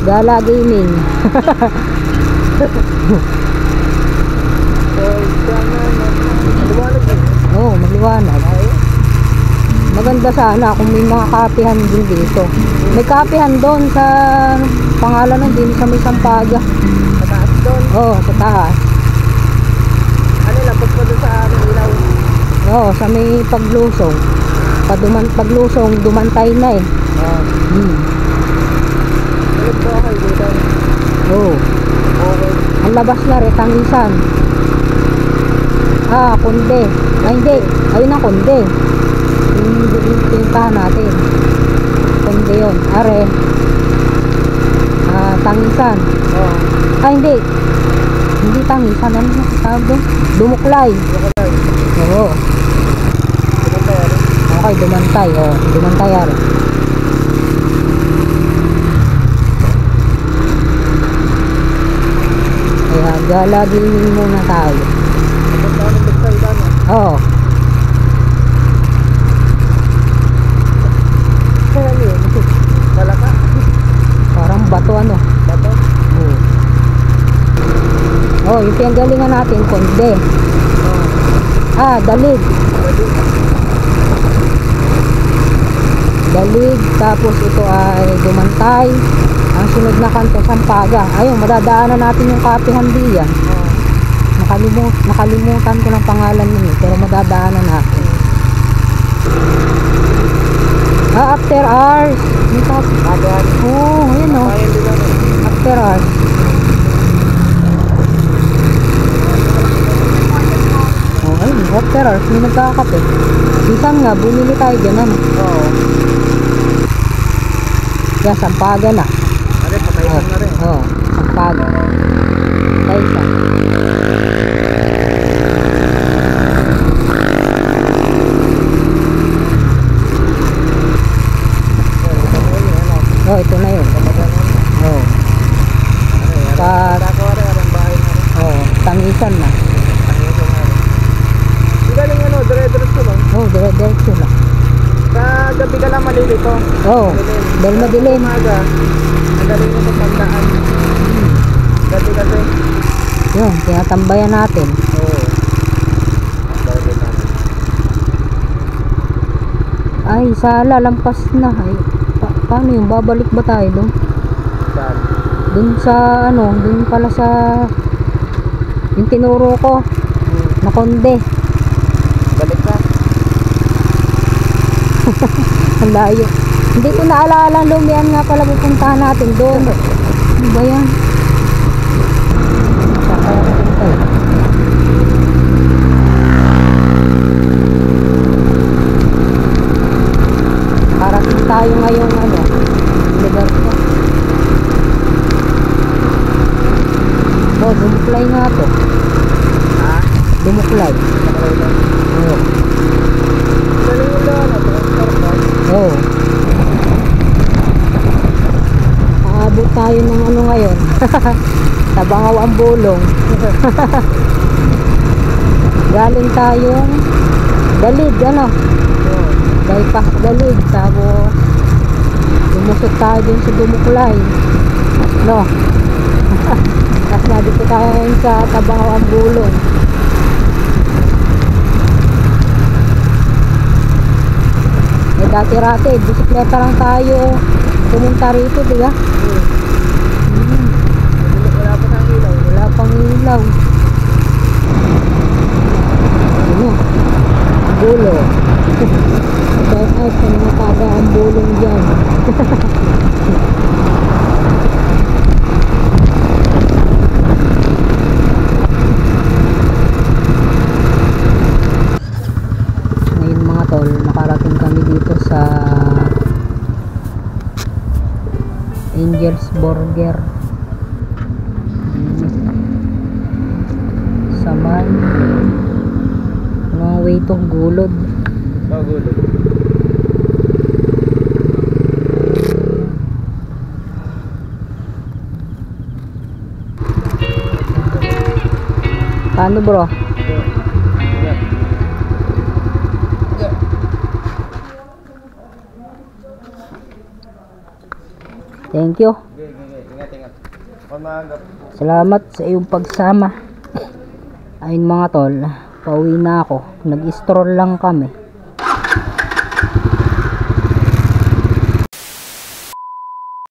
Gala Gaming. Maliwanag eh. Oo, maliwanag. Maganda sana kung may mga kapihan din dito. May kapihan doon sa pangalan nun din sa may Sampaga. Sa taas doon. Oo, sa taas. Ano, labas pa doon sa ilaw. Oo, sa may paglusong. Paglusong, dumantay na eh. Ulit po ako dito. Oo. Okay. Ang labas na rin, Tangisan. Konde. Ay hindi, ayun ang Konde. Yung pintahan natin. Konde yun. Are. Tangisan. Oo. Hindi. Hindi Tangisan. Ano yung tawag doon? Dumuklay. Dumantay. Oo. Dumantay ano? Okay, dumantay. Oo, dumantay are. Kaya gala din muna tayo. Punta ka ng Bexaydan eh. Oo. Kaya yun. Malaka. Parang bato ano. Bato. Oh, yung pinanggalingan natin, Konde. Dalig. Dalig, tapos ito ay Dumantay. Ang sunod na kanto, Sampaga. Ayun, madadaanan natin yung kapihan diyan. Nakalimutan ko ng pangalan niya, pero madadaanan natin. After hours. Ayun o. After hours. Ayun, after hours. May nagkakape. Bisan nga, bumili tayo dyan ano. Oo. Kaya Sampaga na. Ano, pataysan na rin. Oo, Sampaga. Pataysan. Ito na yun. Oo. Tangisan na. Galing ano, dire-diretso lang. Oo, dire-diretso na. Sa gabi ka lang malilito. Oo, dahil madilim. Umaga, magaling mo pagdaan. Gabi kasi. Yun, tinatambayan natin. Oo. Ay, sala, lampas na. Ay, paano yun? Babalik ba tayo doon? Saan? Doon sa ano, doon pala sa yung tinuro ko na Konde. Balik na. Ang layo. Hindi ko naalala, lumian nga pala pupuntahan natin doon. Ano ba yan? Saan kaya pupunta eh? Parating tayo ngayong ano, lugar ko. Dumuklay nga to. Ha? Dumuklay. Nakalay lang. Oo. Galing mo lang. Transport ba? Oo. Aabot tayo ng ano ngayon. Tabangaw ang bulong. Galing tayong Dalig, ano? Bypass Dalig. Tapos lumusot tayo din sa Dumuklay. No? Tapos nandito tayo sa Tabangaw ang bulong. Dati-rati, bisikleta lang tayo pumunta rito, diba? Wala pa ng ilaw. Wala pang ilaw. Ano? Bulo. Shout out sa mga taga ang bulong dyan. Ngayon mga tol, nakarating kami dito sa Angel's Burger sa may mga way to Gulod. Gulo. Paano bro? Thank you. Okay. Pamagap. Salamat sa iyong pagsama. Ayun mga tol, pauwi na ako. Nag-stroll lang kami.